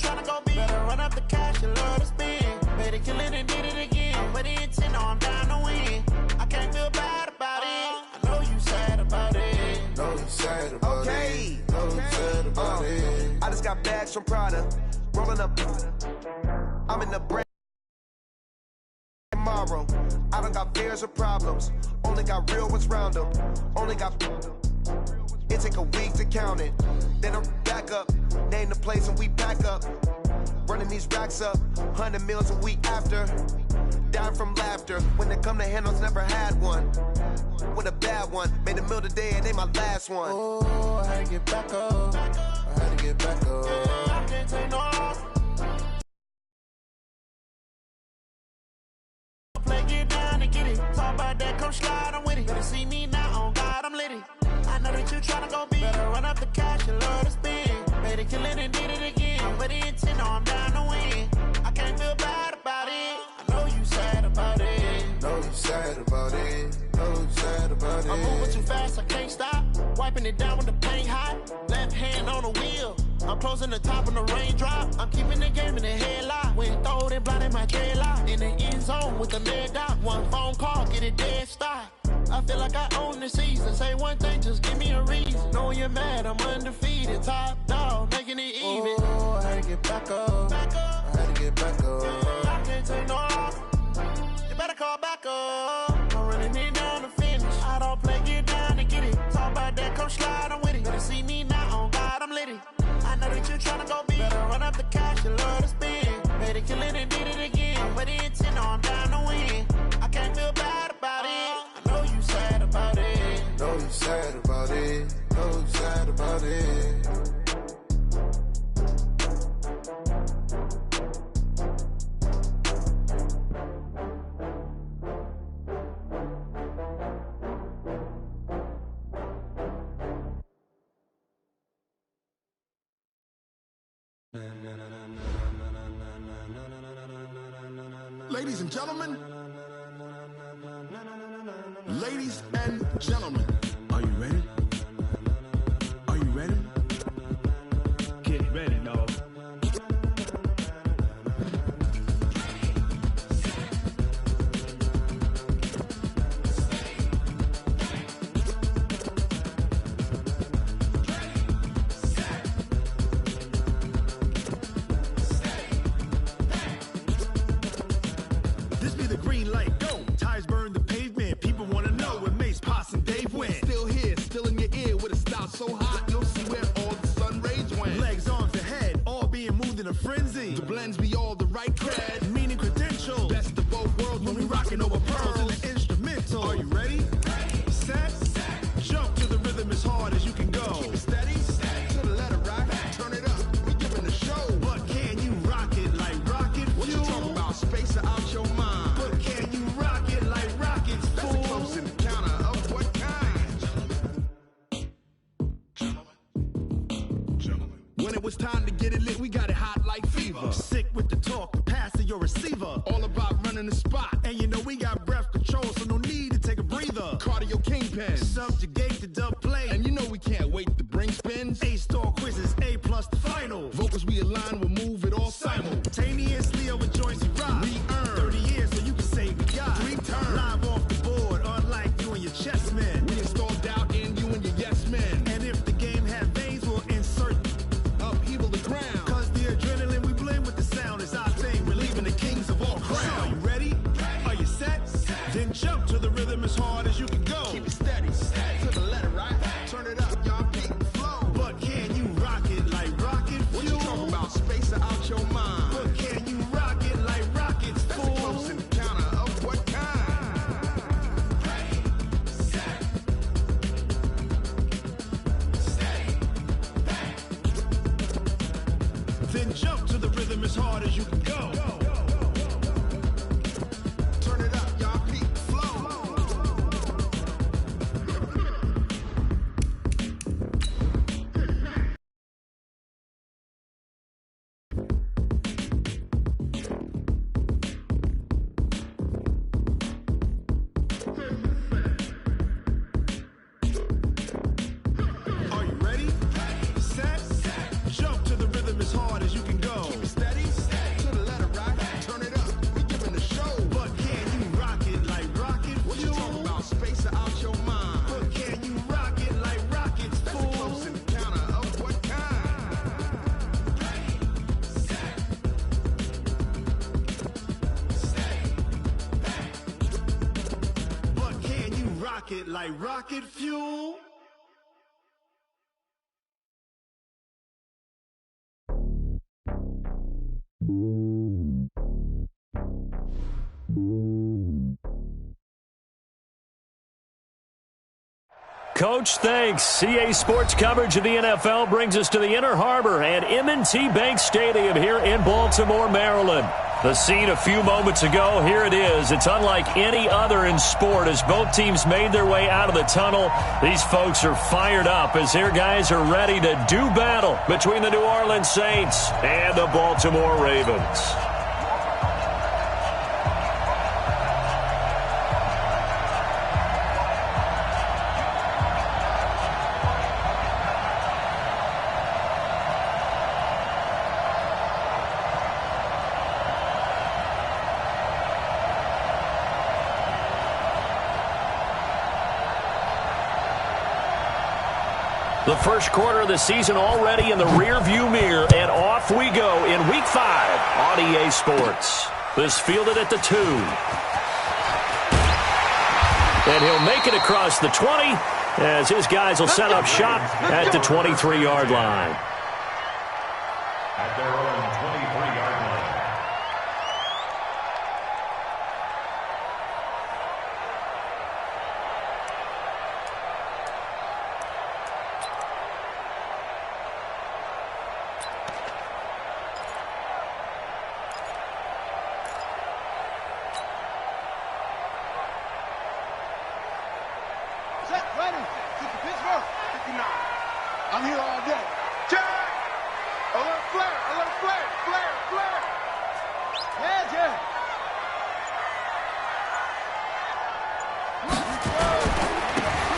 tryna go big. Better run up the cash, you love to spend. Made it killing and did it again. But the intent, no, I'm down to win. I can't feel bad about it. I know you sad about it. Know you sad about it. Know you sad about it. I just got bags from Prada. Rolling up. I'm in the brand tomorrow. I don't got fears or problems. Only got real ones round them. Only got. It take a week to count it. Then I'm back up. Name the place and we back up. Running these racks up. 100 meals a week after. Dying from laughter. When it come to handles, never had one. With a bad one. Made a meal today and they my last one. Oh, I had to get back up. I had to get back up. I can't take no loss. Play, get down and get it. Talk about that, come slide, I'm with it. Better see me now, on God, I'm litty. I know that you tryna go big. Better run up the cash, you love to spend. Made it killing and did it again. But the intent, no, I'm down to win. I can't feel bad about it. I know you sad about it. Know you sad about it. Know you sad about it. I'm moving too fast, I can't stop. Wiping it down with the paint hot. Left hand on the wheel. I'm closing the top on the raindrop. I'm keeping the game in the headlock. When throwed and blinded my dreadlock. In the end zone with the mad dot. One phone call, get it dead stop. I feel like I own the season. Say one thing, just give me a reason. Knowing you're mad, I'm undefeated. Top dog, making it even. Oh, I had to get back up. I had to get back up. I can't take no loss. You better call back up. I'm running it down to finish. I don't play, get down to get it. Talk about that, come slide, I'm with it. Better see me now, on God, I'm litty. I know that you tryna go big. Better run up the cash, you love to spend. Made it killing and did it again. But the intent, no, I'm down to win. I can't feel bad about it. I know you sad about it. Know you sad about it. Know you sad about it. Ladies and gentlemen, ladies and gentlemen, are you ready? Are you ready? Get ready, dog. This be the green light, go. Tires burn the pavement. People wanna know where Mace, Poss, and Dave went. Still here, still in your ear with a style so hot, you'll see where all the sun rays went. Legs, arms, and head, all being moved in a frenzy. The blends be all the right cred, meaning credentials. Best of both worlds when we rockin' over pearls in the instrumental. Are you ready? Set, jump to the rhythm as hard as you can go. Keep it steady, to the letter right. Turn it up, we giving the show. But can you rock it like rocket fuel? What you talking about? Space out your mind. But can you rock it like rockets, fool? That's a close encounter of what kind? Gentlemen. When it was time to get it lit, we got it hot like fever. Sick with the talk, pass to your receiver. All about running the spot. And you know we got breath control, so no need to take a breather. Cardio kingpin, subjugate the dub play. And you know we can't wait to bring spins. A-star quizzes, A+ the final. Vocals we align, we'll move it all simultaneously over joints we rock. We earn 30 years, so you can say we got 3 turns. Live off the board, unlike you and your chess men. We install doubt in you and your yes men. And if the game had veins, we'll insert upheaval the ground. Cause the adrenaline we blend with the sound is our thing. Relieving the kings of all crowns. So are you ready? Are you set? Then jump to the rhythm as hard as you can go. Keep it steady, to the letter right. Turn it up, y'all peak the flow. But can you rock it like rocket fuel? What you talking about? Space out your mind. But can you rock it like rockets, fool? That's a close encounter of what kind? Then jump to the rhythm as hard as you can go. Turn it up, y'all peak the flow. Are you ready? Set, jump to the rhythm as hard as you can go. rocket like rocket fuel. Coach, thanks. CA Sports coverage of the NFL brings us to the Inner Harbor and M&T Bank Stadium here in Baltimore, Maryland. The scene a few moments ago, here it is. It's unlike any other in sport as both teams made their way out of the tunnel. These folks are fired up as their guys are ready to do battle between the New Orleans Saints and the Baltimore Ravens. The first quarter of the season already in the rear-view mirror, and off we go in Week 5 on EA Sports. This fielded at the 2. And he'll make it across the 20 as his guys will set up shop at the 23-yard line. At their own 23-yard line. I'm here all day. Jack! Alert flare! Alert flare! Flare! Flare! Yeah, Jack!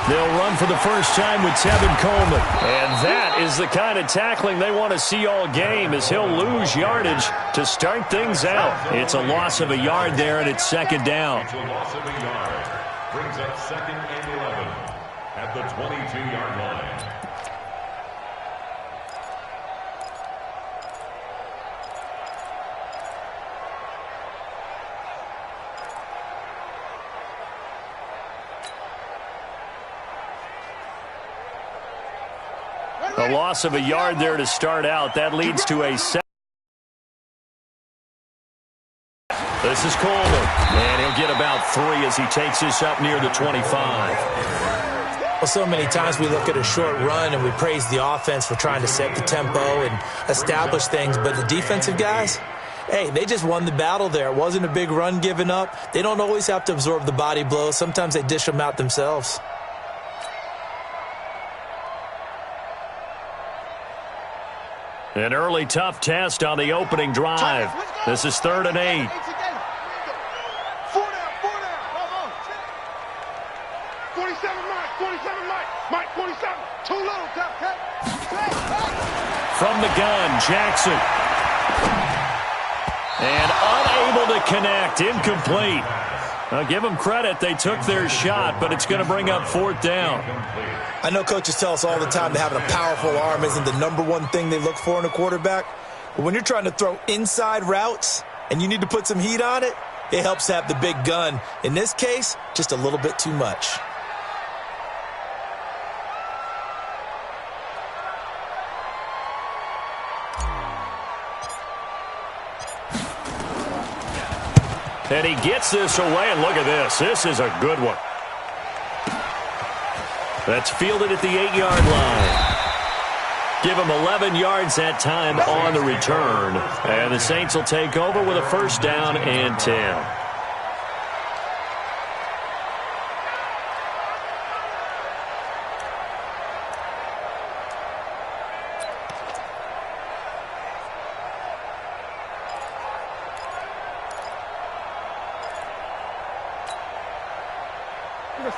They'll run for the first time with Tevin Coleman. And that is the kind of tackling they want to see all game as he'll lose yardage to start things out. It's a loss of a yard there, and it's second down. It's a loss of a yard. Brings up 2nd and 11 at the 22-yard line. A loss of a yard there to start out. That leads to a second. This is Coleman, and he'll get about 3 as he takes this up near the 25. Well, so many times we look at a short run and we praise the offense for trying to set the tempo and establish things, but the defensive guys, hey, they just won the battle there. It wasn't a big run given up. They don't always have to absorb the body blows. Sometimes they dish them out themselves. An early tough test on the opening drive. This is 3rd and 8. 4 down. 47, Mike. 47, Mike. 47. Too little, Cupcake. From the gun, Jackson. And unable to connect. Incomplete. I'll give them credit. They took their shot, but it's going to bring up 4th down. I know coaches tell us all the time that having a powerful arm isn't the #1 thing they look for in a quarterback. But when you're trying to throw inside routes and you need to put some heat on it, it helps to have the big gun. In this case, just a little bit too much. And he gets this away, and look at this. This is a good one. That's fielded at the 8-yard line. Give him 11 yards that time on the return. And the Saints will take over with a 1st down and 10.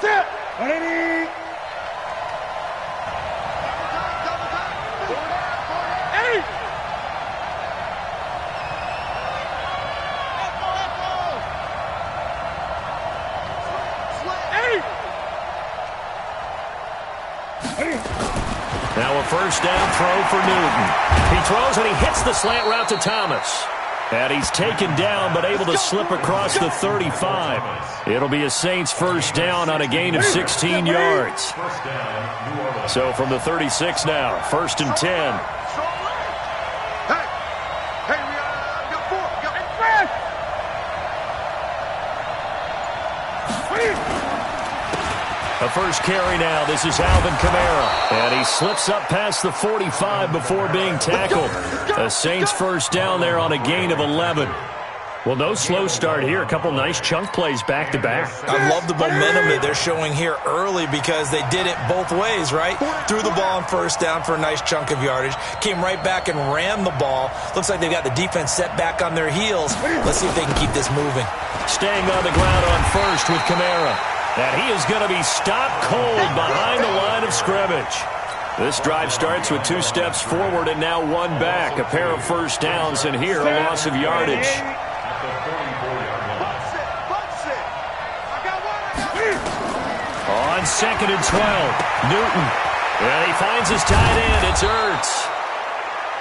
Set. Ready. Now a 1st down throw for Newton. He throws and he hits the slant route to Thomas. And he's taken down, but able to slip across the 35. It'll be a Saints first down on a gain of 16 yards. So from the 36 now, 1st and 10. The first carry now. This is Alvin Kamara. And he slips up past the 45 before being tackled. A Saints first down there on a gain of 11. Well, no slow start here. A couple nice chunk plays back-to-back. I love the momentum that they're showing here early because they did it both ways, right? Threw the ball on first down for a nice chunk of yardage. Came right back and ran the ball. Looks like they've got the defense set back on their heels. Let's see if they can keep this moving. Staying on the ground on first with Kamara. And he is going to be stopped cold behind the line of scrimmage. This drive starts with 2 steps forward and now 1 back. A pair of first downs, and here a loss of yardage. On 2nd and 12, Newton. And he finds his tight end. It's Ertz.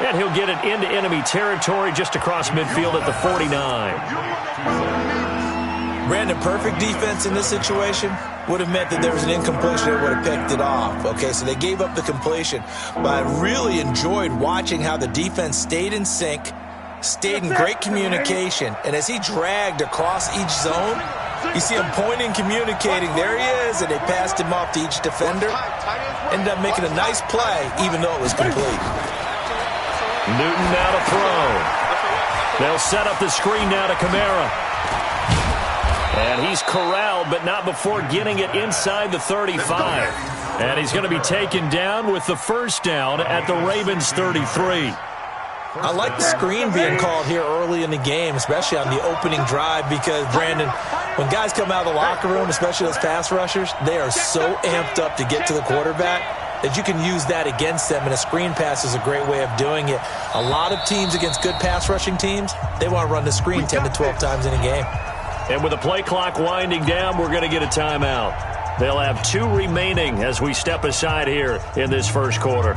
And he'll get it into enemy territory just across midfield at the 49. Brandon, perfect defense in this situation would have meant that there was an incompletion that would have picked it off. Okay, so they gave up the completion. But I really enjoyed watching how the defense stayed in sync, stayed in great communication. And as he dragged across each zone, you see him pointing, communicating. There he is, and they passed him off to each defender. Ended up making a nice play, even though it was complete. Newton now to throw. They'll set up the screen now to Kamara. And he's corralled, but not before getting it inside the 35. And he's going to be taken down with the first down at the Ravens 33. I like the screen being called here early in the game, especially on the opening drive, because, Brandon, when guys come out of the locker room, especially those pass rushers, they are so amped up to get to the quarterback that you can use that against them, and a screen pass is a great way of doing it. A lot of teams against good pass rushing teams, they want to run the screen 10 to 12 times in a game. And with the play clock winding down, we're going to get a timeout. They'll have 2 remaining as we step aside here in this first quarter.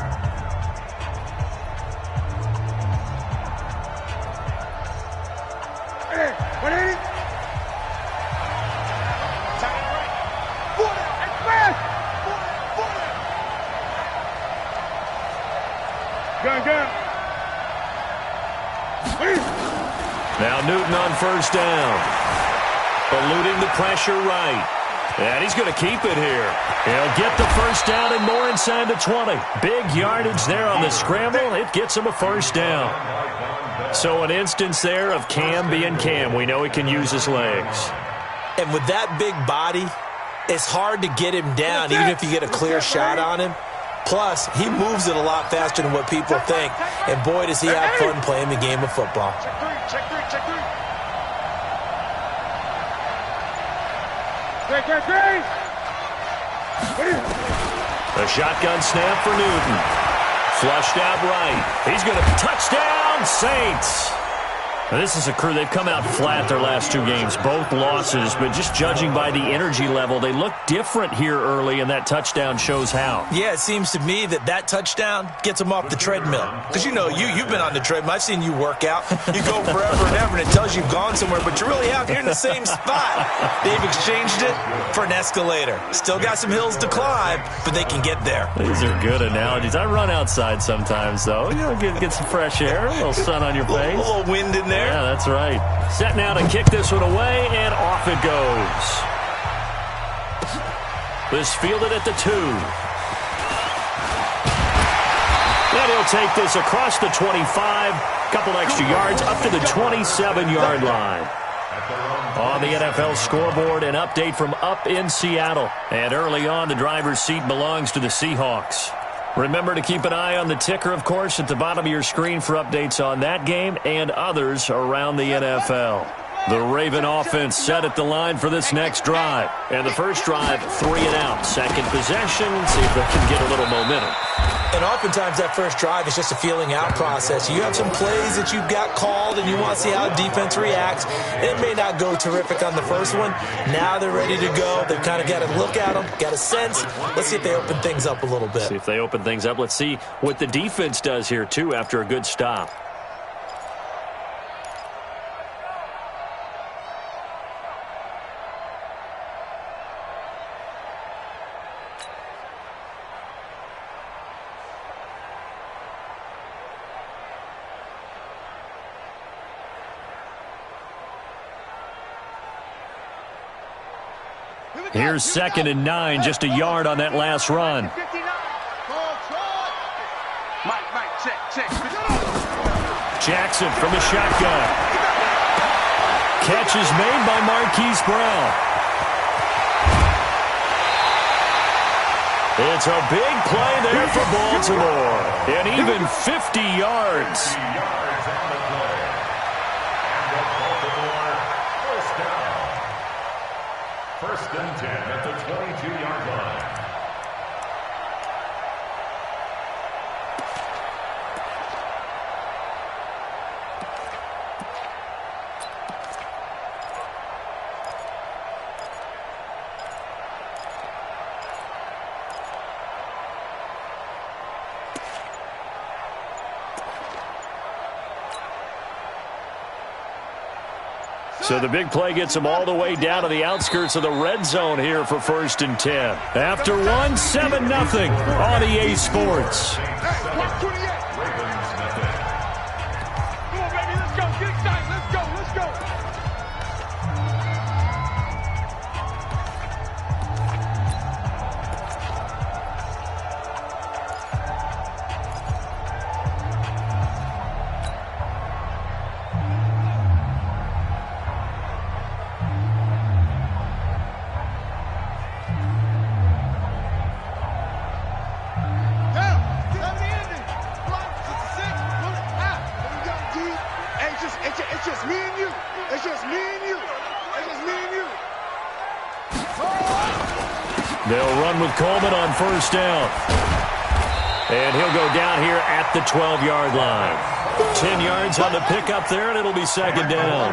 Now Newton on first down. Eluding the pressure right. And he's going to keep it here. He'll get the first down and more inside the 20. Big yardage there on the scramble. It gets him a first down. So an instance there of Cam being Cam. We know he can use his legs. And with that big body, it's hard to get him down, even if you get a clear shot on him. Plus, he moves it a lot faster than what people think. And boy, does he have fun playing the game of football. Check three. A shotgun snap for Newton. Flushed out right. He's going to touchdown Saints. Now, this is a crew. They've come out flat their last 2 games, both losses, but just judging by the energy level, they look different here early, and that touchdown shows how. Yeah, it seems to me that touchdown gets them off the treadmill. Because, you know, you've been on the treadmill. I've seen you work out. You go forever and ever, and it tells you've gone somewhere, but you're really out here in the same spot. They've exchanged it for an escalator. Still got some hills to climb, but they can get there. These are good analogies. I run outside sometimes, though. You know, get some fresh air, a little sun on your face. A little wind in there. Yeah, that's right. Set now to kick this one away, and off it goes. This fielded at the 2. And he'll take this across the 25. Couple extra yards up to the 27-yard line. On the NFL scoreboard, an update from up in Seattle. And early on, the driver's seat belongs to the Seahawks. Remember to keep an eye on the ticker, of course, at the bottom of your screen for updates on that game and others around the NFL. The Raven offense set at the line for this next drive. And the first drive, 3 and out. Second possession, see if they can get a little momentum. And oftentimes that first drive is just a feeling out process. You have some plays that you've got called and you want to see how defense reacts. It may not go terrific on the first one. Now they're ready to go. They've kind of got to look at them, got a sense. Let's see if they open things up a little bit. See if they open things up. Let's see what the defense does here, too, after a good stop. Here's 2nd and 9, just a yard on that last run. Jackson from the shotgun. Catch is made by Marquise Brown. It's a big play there for Baltimore. And even 50 yards. First and 10 at the 22-yard line. So the big play gets them all the way down to the outskirts of the red zone here for 1st and 10. After 1, 7-0 on EA Sports. They'll run with Coleman on 1st down. And he'll go down here at the 12-yard line. 10 yards on the pickup there, and it'll be 2nd down.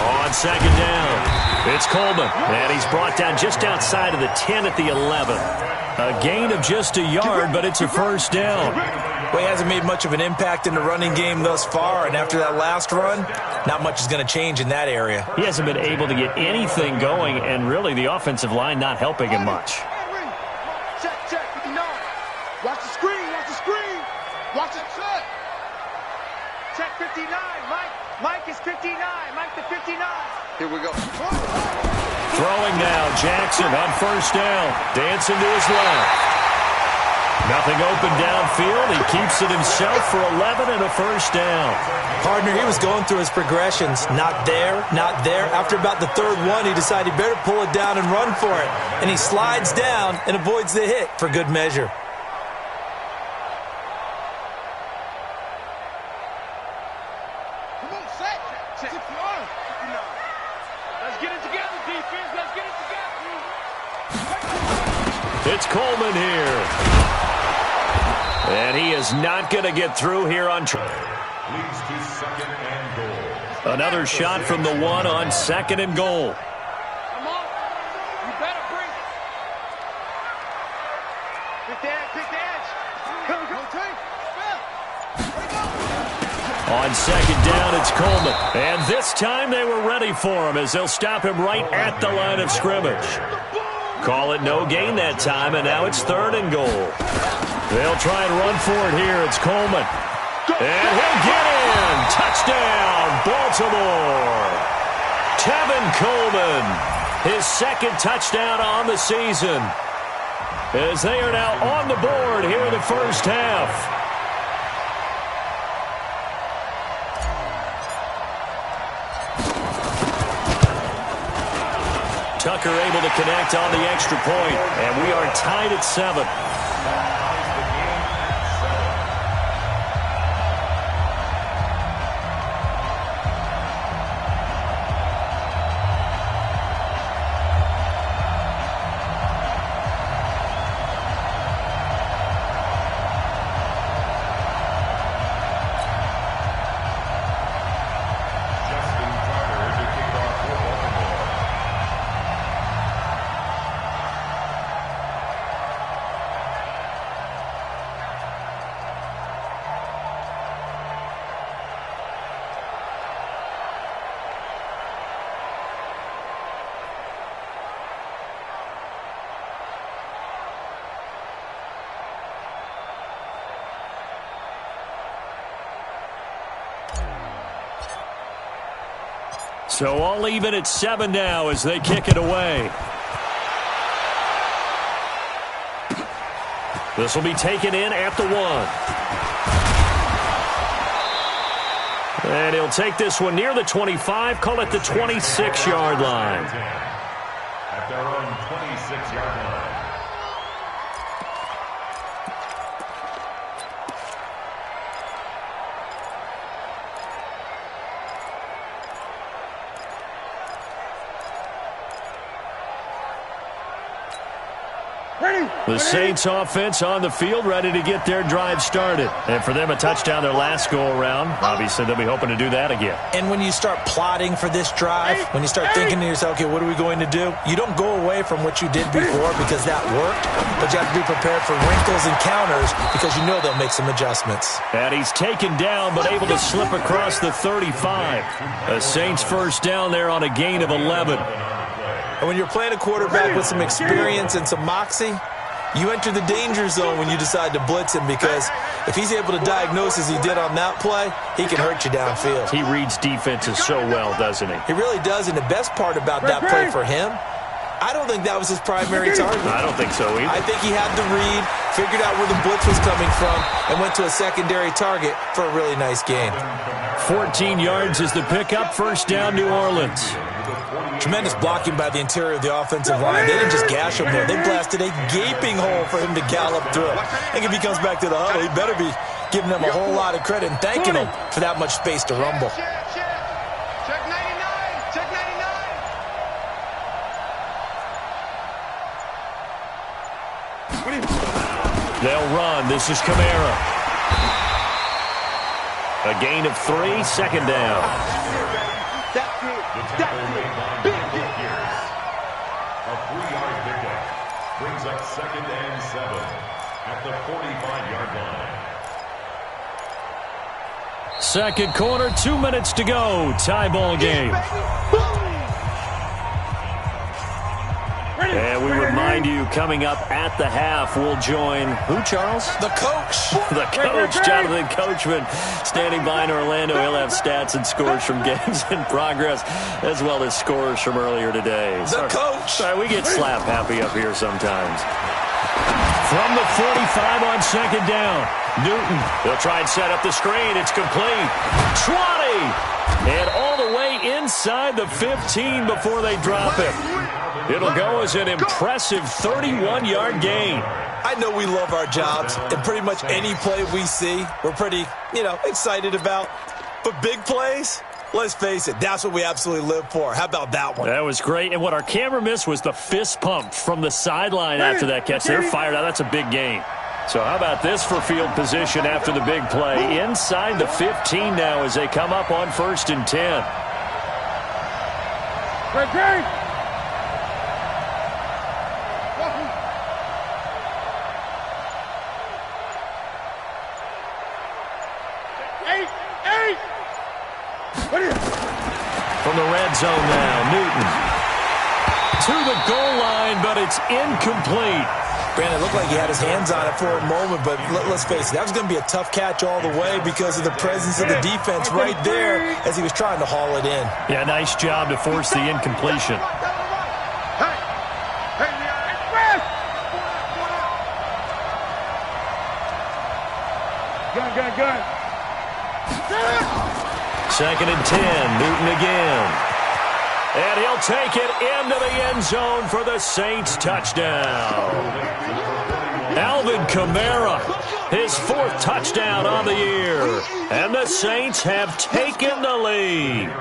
On 2nd down, it's Coleman. And he's brought down just outside of the 10 at the 11. A gain of just a yard, but it's a 1st down. Well, he hasn't made much of an impact in the running game thus far, and after that last run, not much is going to change in that area. He hasn't been able to get anything going, and really the offensive line not helping him much. Check, 59. Watch the screen, watch the screen. Watch it, check. Check 59. Mike is 59. Mike the 59. Here we go. Throwing now, Jackson on 1st down. Dancing to his left. Nothing open downfield. He keeps it himself for 11 and a 1st down. Partner, he was going through his progressions. Not there, not there. After about the 3rd one, he decided he better pull it down and run for it. And he slides down and avoids the hit for good measure. Come on, set. Check. Let's get it together, defense. Let's get it together. It's Coleman here. And he is not going to get through here on track. Leads to 2nd and goal. Another shot from the 1 on 2nd and goal. Come on. You better bring it. Pick the edge. Go. On 2nd down, it's Coleman. And this time they were ready for him as they'll stop him right at the line of scrimmage. Call it no gain that time, and now it's 3rd and goal. They'll try and run for it here. It's Coleman. And he'll get in. Touchdown, Baltimore. Tevin Coleman, his 2nd touchdown on the season, as they are now on the board here in the 1st half. Tucker able to connect on the extra point, and we are tied at 7. So all even at 7 now as they kick it away. This will be taken in at the 1. And he'll take this one near the 25, call it the 26-yard line. At their own 26-yard line. The Saints offense on the field, ready to get their drive started. And for them, a touchdown their last go-around. Obviously, they'll be hoping to do that again. And when you start plotting for this drive, when you start thinking to yourself, okay, what are we going to do? You don't go away from what you did before because that worked, but you have to be prepared for wrinkles and counters because you know they'll make some adjustments. And he's taken down, but able to slip across the 35. The Saints first down there on a gain of 11. And when you're playing a quarterback with some experience and some moxie, you enter the danger zone when you decide to blitz him because if he's able to diagnose as he did on that play, he can hurt you downfield. He reads defenses so well, doesn't he? He really does, and the best part about that play for him, I don't think that was his primary target. I don't think so either. I think he had the read, figured out where the blitz was coming from, and went to a secondary target for a really nice gain. 14 yards is the pickup, first down New Orleans. Tremendous blocking by the interior of the offensive line. They didn't just gash him there. They blasted a gaping hole for him to gallop through. I think if he comes back to the huddle, he better be giving them a whole lot of credit and thanking him for that much space to rumble. Check 99. Check 99. They'll run. This is Kamara. A gain of 3, second down. Brings up 2nd and 7 at the 45-yard line. Second quarter, 2 minutes to go. Tie ball game. And we remind you, coming up at the half, we'll join who, Charles? The coach. The coach, Jonathan Coachman, standing by in Orlando. He'll have stats and scores from games in progress, as well as scores from earlier today. The coach. Sorry, we get slap happy up here sometimes. From the 45 on second down, Newton. They'll try and set up the screen. It's complete. 20. And all the way inside the 15 before they drop it. It'll go as an impressive 31-yard gain. I know we love our jobs, and pretty much any play we see, we're pretty, excited about. But big plays, let's face it, that's what we absolutely live for. How about that one? That was great. And what our camera missed was the fist pump from the sideline after that catch. They're fired out. That's a big gain. So how about this for field position after the big play? Inside the 15 now as they come up on 1st and 10. From the red zone now, Newton. To the goal line, but it's incomplete. Brandon, it looked like he had his hands on it for a moment, but let's face it, that was going to be a tough catch all the way because of the presence of the defense right there as he was trying to haul it in. Yeah, nice job to force the incompletion. Gun. 2nd and 10, Newton again. And he'll take it into the end zone for the Saints touchdown. Alvin Kamara, his 4th touchdown on the year. And the Saints have taken the lead.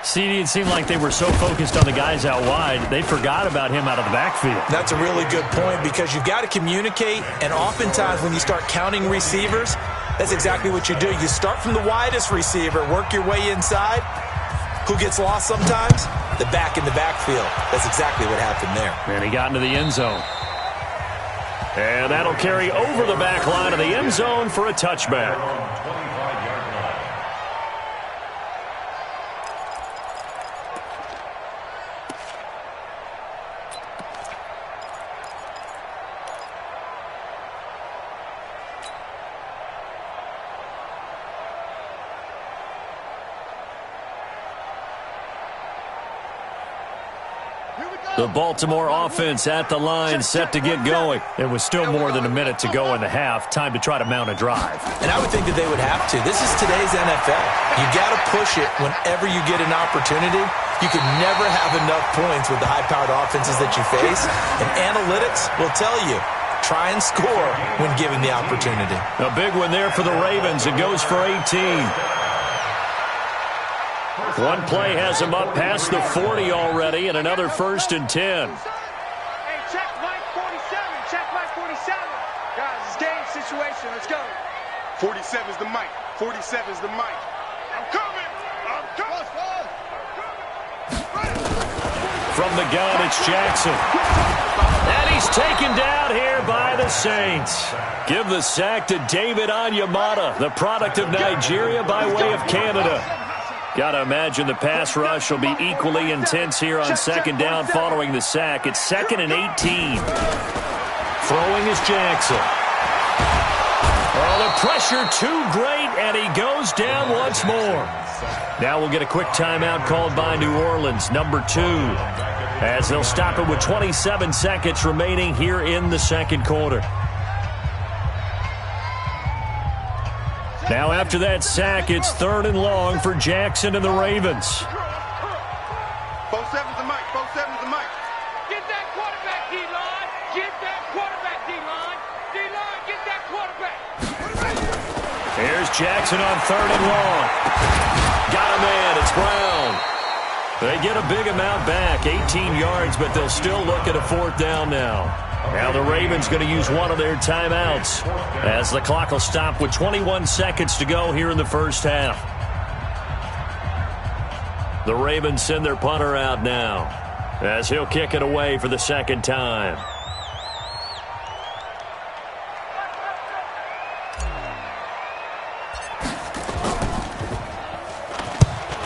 CD, it seemed like they were so focused on the guys out wide, they forgot about him out of the backfield. That's a really good point because you've got to communicate, and oftentimes when you start counting receivers, that's exactly what you do. You start from the widest receiver, work your way inside. Who gets lost sometimes? The back in the backfield. That's exactly what happened there. And he got into the end zone. And that'll carry over the back line of the end zone for a touchback. The Baltimore offense at the line, set to get going. It was still more than a minute to go in the half. Time to try to mount a drive. And I would think that they would have to. This is today's NFL. You got to push it whenever you get an opportunity. You can never have enough points with the high-powered offenses that you face. And analytics will tell you, try and score when given the opportunity. A big one there for the Ravens. It goes for 18. One play has him up past the 40 already, and another 1st and 10. Hey, check Mike 47. Check Mike 47. Guys, it's game situation. Let's go. 47's the mic. 47's the mic. I'm coming. I'm coming. From the gun, it's Jackson. And he's taken down here by the Saints. Give the sack to David Onyemata, the product of Nigeria by way of Canada. Got to imagine the pass rush will be equally intense here on 2nd down following the sack. It's 2nd and 18. Throwing is Jackson. Oh, the pressure too great, and he goes down once more. Now we'll get a quick timeout called by New Orleans, number 2, as they'll stop it with 27 seconds remaining here in the 2nd quarter. Now after that sack, it's 3rd and long for Jackson and the Ravens. 47's the mic. 47's the mic. Get that quarterback, D-line. Get that quarterback, D-line. D-line, get that quarterback. Here's Jackson on 3rd and long. Got a man. It's Brown. They get a big amount back, 18 yards, but they'll still look at a 4th down now. Now the Ravens going to use one of their timeouts as the clock will stop with 21 seconds to go here in the 1st half. The Ravens send their punter out now as he'll kick it away for the 2nd time.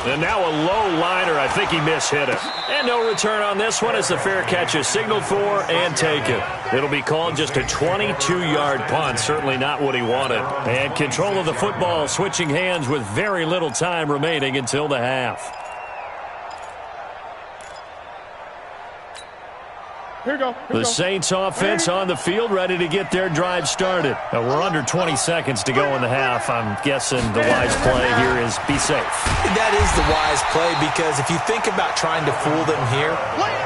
And now a low liner. I think he mishit it. And no return on this one as the fair catch is signaled for and taken. It'll be called just a 22-yard punt. Certainly not what he wanted. And control of the football switching hands with very little time remaining until the half. The Saints offense on the field ready to get their drive started. Now we're under 20 seconds to go in the half. I'm guessing the wise play here is be safe. That is the wise play because if you think about trying to fool them here,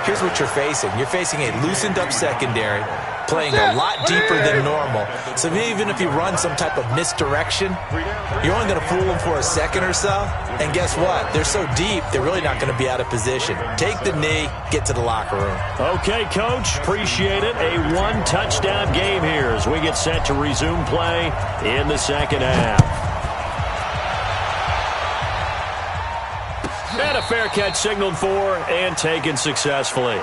here's what you're facing. You're facing a loosened up secondary, playing a lot deeper than normal. So even if you run some type of misdirection, you're only going to fool them for a second or so. And guess what? They're so deep, they're really not going to be out of position. Take the knee, get to the locker room. Okay, Coach. Appreciate it. A 1-touchdown game here as we get set to resume play in the 2nd half. And a fair catch signaled for and taken successfully.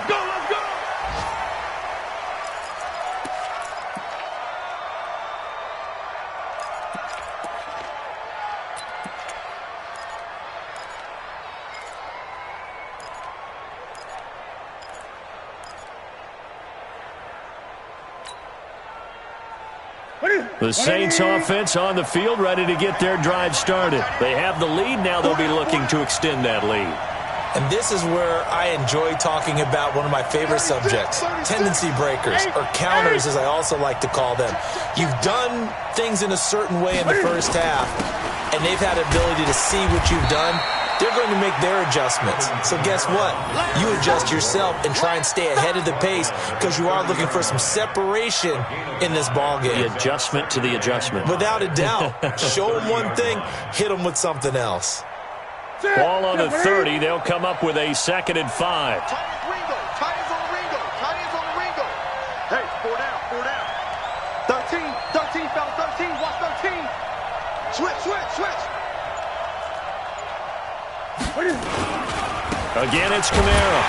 The Saints offense on the field ready to get their drive started. They have the lead. Now they'll be looking to extend that lead. And this is where I enjoy talking about one of my favorite subjects, tendency breakers, or counters as I also like to call them. You've done things in a certain way in the 1st half, and they've had ability to see what you've done. They're going to make their adjustments. So guess what? You adjust yourself and try and stay ahead of the pace because you are looking for some separation in this ball game. The adjustment to the adjustment. Without a doubt. Show them one thing, hit them with something else. Ball on the 30. They'll come up with a 2nd and 5. Titans on the Ringo. Hey, 4 down. 13, fella, 13. Watch 13. Switch. Again, it's Kamara.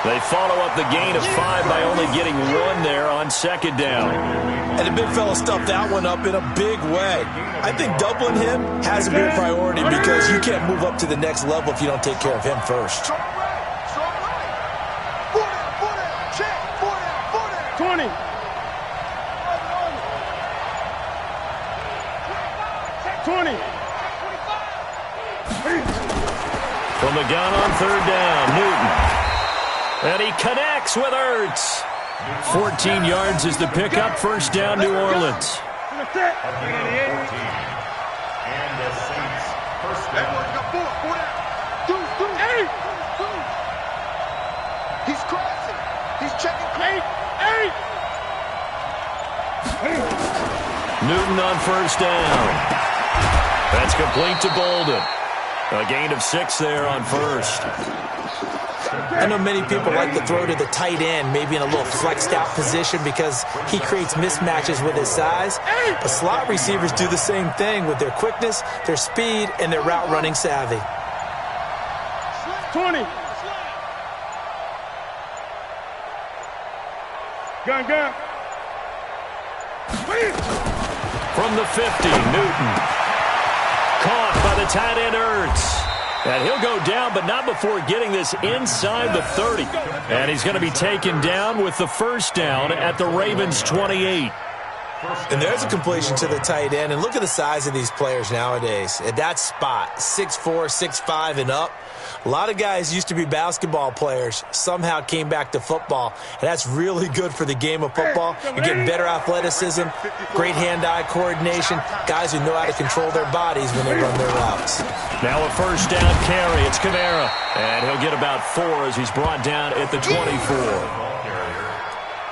They follow up the gain of 5 by only getting 1 there on 2nd down. And the big fella stuffed that one up in a big way. I think doubling him has to be a priority because you can't move up to the next level if you don't take care of him first. Strong right. 4 down. Check. 4 down. 20. From the gun on third down, Newton. And he connects with Ertz. 14 yards is the pickup. First down, New Orleans. And the Saints, first down. He's crashing. He's checking. Newton on first down. That's complete to Bolden. A gain of 6 there on first. I know many people like to throw to the tight end, maybe in a little flexed out position because he creates mismatches with his size. But slot receivers do the same thing with their quickness, their speed, and their route running savvy. 20. Gun. From the 50, Newton. Caught by the tight end, Ertz. And he'll go down, but not before getting this inside the 30. And he's going to be taken down with the first down at the Ravens' 28. And there's a completion to the tight end. And look at the size of these players nowadays. At that spot, 6'4", 6'5", and up. A lot of guys used to be basketball players, somehow came back to football. And that's really good for the game of football. You're getting better athleticism, great hand-eye coordination, guys who know how to control their bodies when they run their routes. Now a first down carry. It's Kamara. And he'll get about 4 as he's brought down at the 24.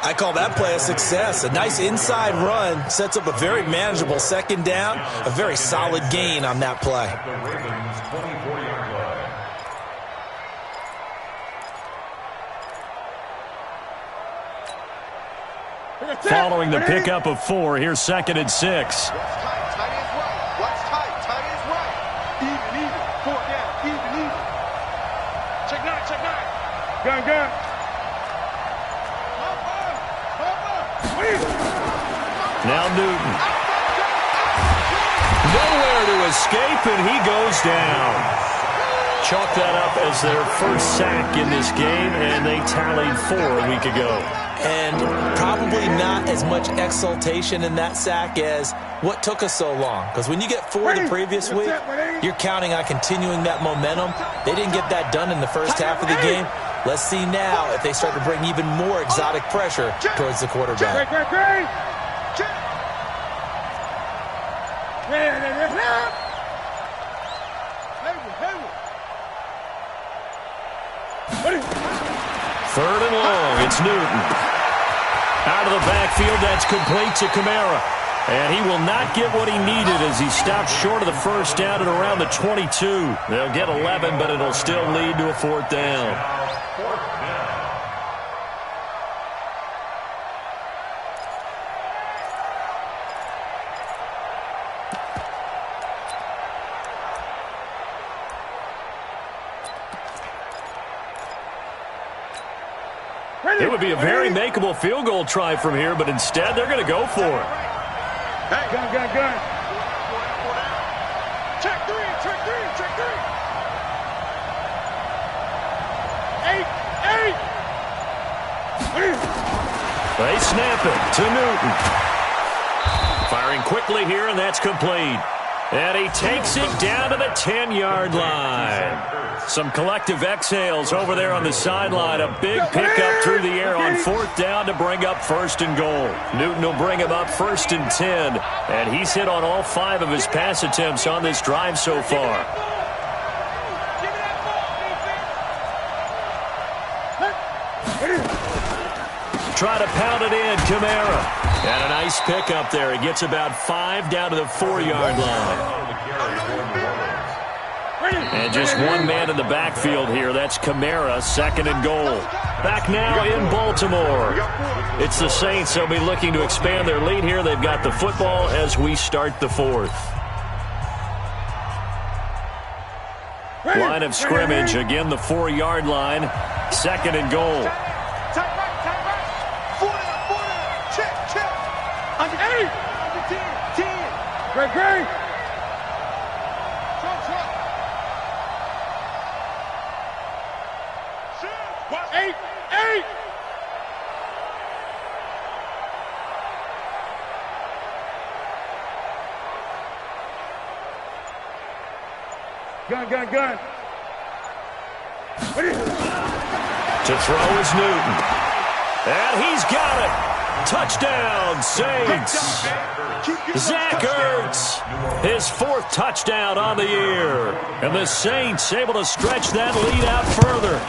I call that play a success. A nice inside run sets up a very manageable second down, a very solid gain on that play. The Ravens' 24-yard line. Following the pickup of 4, here's 2nd and 6. What's tight? Tight is right. What's tight? Tight is right. Even. 4 down. Even. Check 9. Gun. Now Newton. Nowhere to escape, and he goes down. Chalk that up as their first sack in this game, and they tallied 4 a week ago. And probably not as much exultation in that sack as what took us so long. Because when you get 4 the previous week, you're counting on continuing that momentum. They didn't get that done in the first half of the game. Let's see now if they start to bring even more exotic pressure towards the quarterback. Third and long, it's Newton. Out of the backfield, that's complete to Kamara. And he will not get what he needed as he stopped short of the first down at around the 22. They'll get 11, but it'll still lead to a 4th down. It would be a very makeable field goal try from here, but instead they're going to go for it. Hey, gun. Check 3. 8. They snap it to Newton. Firing quickly here, and that's complete. And he takes it down to the 10-yard line. Some collective exhales over there on the sideline. A big pickup through the air on 4th down to bring up 1st and goal. Newton will bring him up 1st and 10. And he's hit on all 5 of his pass attempts on this drive so far. Try to pound it in, Kamara. And a nice pickup there. He gets about 5 down to the 4-yard line. And just one man in the backfield here. That's Kamara, 2nd and goal. Back now in Baltimore. It's the Saints. They'll be looking to expand their lead here. They've got the football as we start the 4th. Line of scrimmage. Again, the 4-yard line. 2nd and goal. Great. Eight. Gun. To throw is Newton. And he's got it. Touchdown, Saints. Zach Ertz, his 4th touchdown on the year. And the Saints able to stretch that lead out further.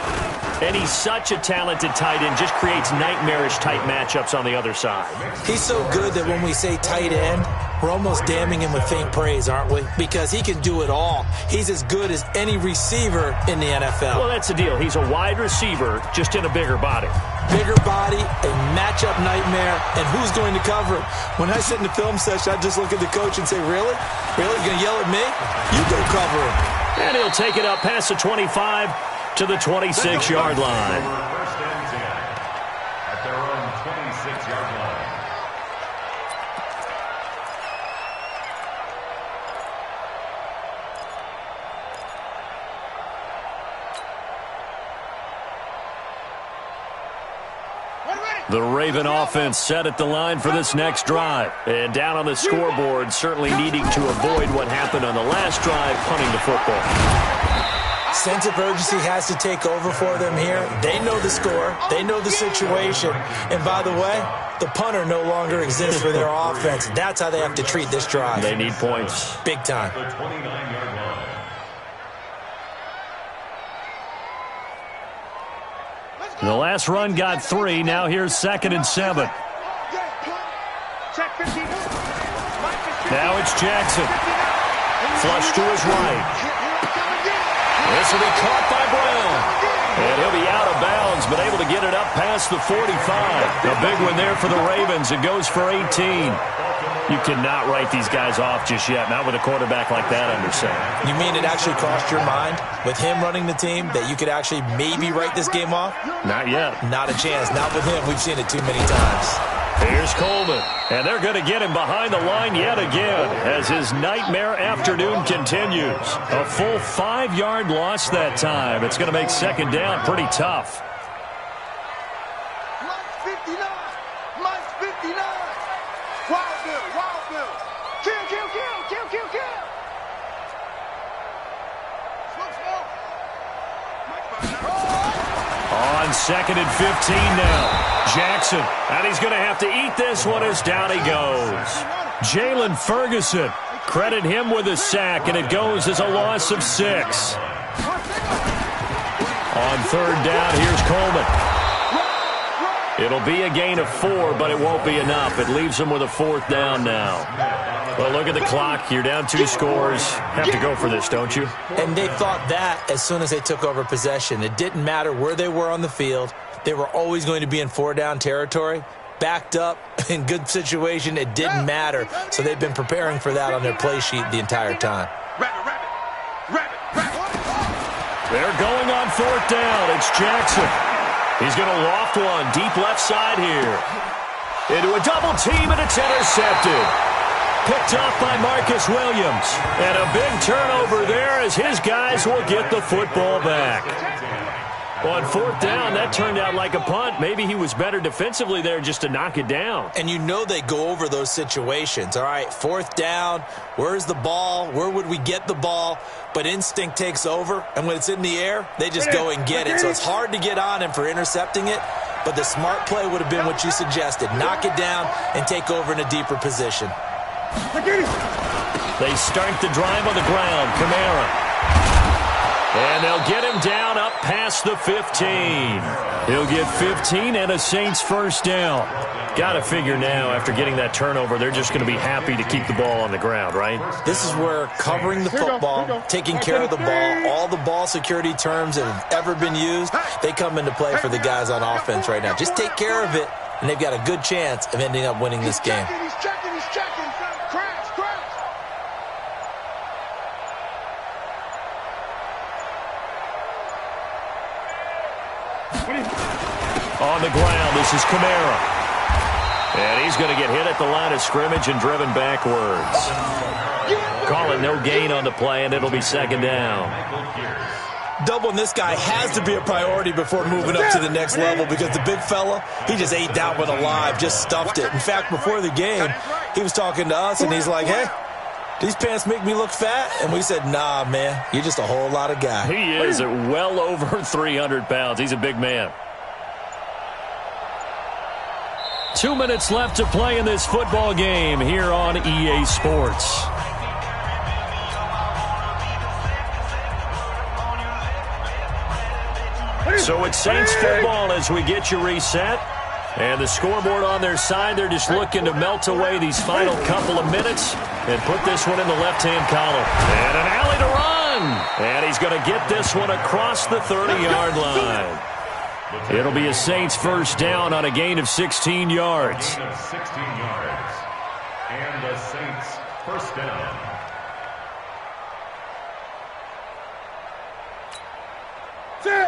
And he's such a talented tight end, just creates nightmarish-type matchups on the other side. He's so good that when we say tight end, we're almost damning him with faint praise, aren't we? Because he can do it all. He's as good as any receiver in the NFL. Well, that's the deal. He's a wide receiver, just in a bigger body. Bigger body, a matchup nightmare, and who's going to cover him? When I sit in the film session, I just look at the coach and say, really? Really? You're going to yell at me? You go cover him. And he'll take it up past the 25 to the 26-yard line. First and 10 at their own 26-yard line. The Raven offense set at the line for this next drive. And down on the scoreboard, certainly needing to avoid what happened on the last drive, punting the football. Sense of urgency has to take over for them here. They know the score. They know the situation. And by the way, the punter no longer exists for their offense. That's how they have to treat this drive. They need points. Big time. The 29-yard line. The last run got 3. Now here's 2nd and 7. Now it's Jackson. Flush to his right. This will be caught by Brown. And he'll be out of bounds, but able to get it up past the 45. A big one there for the Ravens. It goes for 18. You cannot write these guys off just yet, not with a quarterback like that under center. You mean it actually crossed your mind with him running the team that you could actually maybe write this game off? Not yet. Not a chance. Not with him. We've seen it too many times. Here's Coleman, and they're going to get him behind the line yet again as his nightmare afternoon continues. A full 5-yard loss that time. It's going to make 2nd down pretty tough. On 2nd and 15 now. Jackson, and he's going to have to eat this one as down he goes. Jalen Ferguson, credit him with a sack, and it goes as a loss of 6. On 3rd down, here's Coleman. It'll be a gain of 4, but it won't be enough. It leaves him with a 4th down now. Well, look at the clock. You're down 2 scores. Have to go for this, don't you? And they thought that as soon as they took over possession. It didn't matter where they were on the field. They were always going to be in 4-down territory. Backed up, in good situation, it didn't matter. So they've been preparing for that on their play sheet the entire time. They're going on 4th down. It's Jackson. He's going to loft one deep left side here. Into a double team, and it's intercepted. Picked off by Marcus Williams. And a big turnover there as his guys will get the football back. On 4th down, that turned out like a punt. Maybe he was better defensively there just to knock it down. And you know they go over those situations. All right, 4th down, where's the ball? Where would we get the ball? But instinct takes over, and when it's in the air, they just go and get it. So it's hard to get on him for intercepting it, but the smart play would have been what you suggested. Knock it down and take over in a deeper position. They start the drive on the ground. Kamara. And they'll get him down up past the 15. He'll get 15 and a Saints 1st down. Got to figure now, after getting that turnover, they're just going to be happy to keep the ball on the ground, right? This is where covering the football, taking care of the ball, all the ball security terms that have ever been used, they come into play for the guys on offense right now. Just take care of it, and they've got a good chance of ending up winning this game. He's checking. Crash. On the ground, this is Kamara. And he's going to get hit at the line of scrimmage and driven backwards. Call it no gain on the play, and it'll be 2nd down. Doubling this guy has to be a priority before moving up to the next level because the big fella, he just ate that one alive, just stuffed it. In fact, before the game, he was talking to us, and he's like, hey, these pants make me look fat? And we said, nah, man, you're just a whole lot of guy. He is at well over 300 pounds. He's a big man. 2 minutes left to play in this football game here on EA Sports. So it's Saints football as we get you reset. And the scoreboard on their side, they're just looking to melt away these final couple of minutes and put this one in the left-hand column. And an alley to run. And he's going to get this one across the 30-yard line. It'll be a Saints first down on a gain of 16 yards. Gain of 16 yards. And the Saints first down.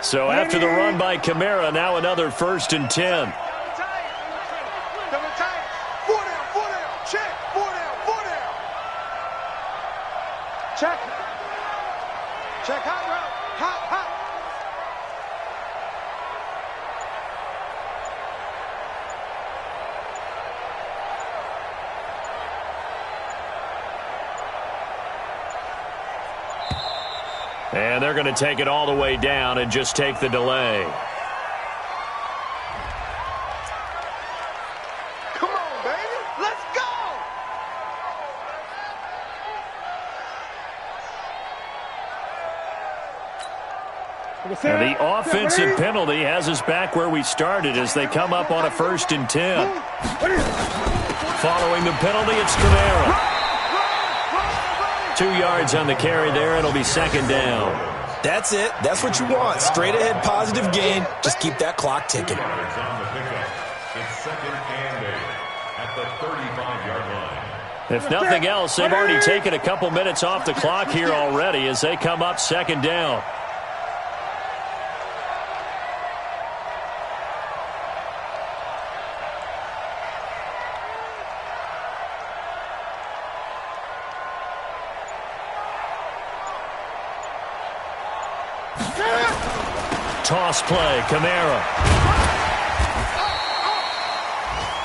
So after the run by Kamara, now another 1st and 10. Check. Check hot route. Hot. And they're going to take it all the way down and just take the delay. Come on, baby. Let's go. And the offensive penalty has us back where we started as they come up on a 1st and 10. Following the penalty, it's Kamara. 2 yards on the carry there. It'll be 2nd down. That's it. That's what you want. Straight ahead, positive gain. Just keep that clock ticking. It's 2nd and 8 at the 35-yard line. If nothing else, they've already taken a couple minutes off the clock here already as they come up 2nd down. Toss play, Kamara.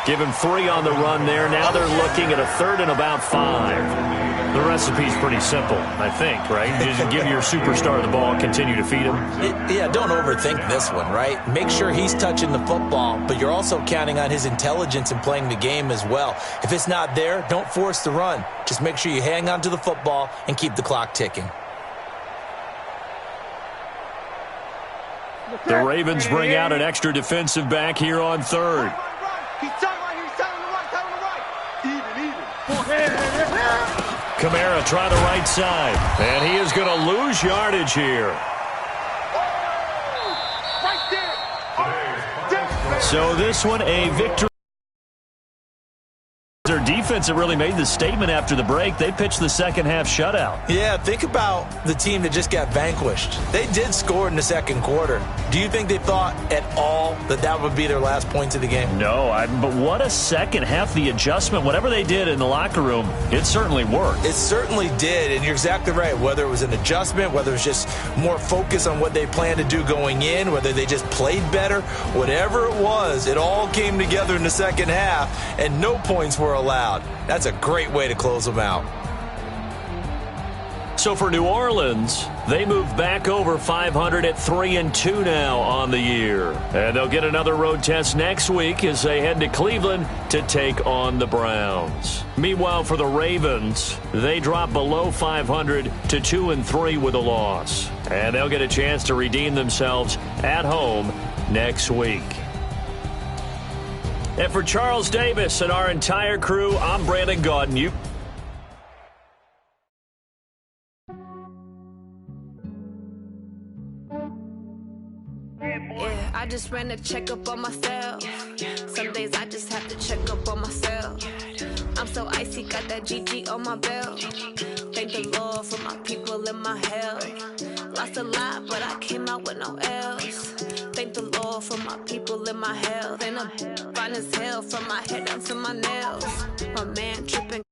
Give him 3 on the run there. Now they're looking at a 3rd and about 5. The recipe's pretty simple, I think, right? Just give your superstar the ball, continue to feed him. Yeah, don't overthink this one, right? Make sure he's touching the football, but you're also counting on his intelligence in playing the game as well. If it's not there, don't force the run. Just make sure you hang on to the football and keep the clock ticking. The Ravens bring out an extra defensive back here on 3rd. Kamara try the right side. And he is going to lose yardage here. So this one a victory. Their defense that really made the statement after the break. They pitched the second half shutout. Yeah, think about the team that just got vanquished. They did score in the second quarter. Do you think they thought at all that that would be their last points of the game? No, but what a second half. The adjustment, whatever they did in the locker room, it certainly worked. It certainly did, and you're exactly right. Whether it was an adjustment, whether it was just more focus on what they planned to do going in, whether they just played better, whatever it was, it all came together in the second half, and no points were allowed. That's a great way to close them out. So for New Orleans, they move back over 500 at 3-2 now on the year. And they'll get another road test next week as they head to Cleveland to take on the Browns. Meanwhile, for the Ravens, they drop below 500 to 2-3 with a loss. And they'll get a chance to redeem themselves at home next week. And for Charles Davis and our entire crew, I'm Brandon Gaudin. Yeah, I just ran a checkup on myself. Some days I just have to check up on myself. I'm so icy, got that GG on my belt. Thank the Lord for my people and my health. Lost a lot, but I came out with no L's. Thank the Lord for my people and my health. And I'm fine as hell from my head down to my nails. My man tripping.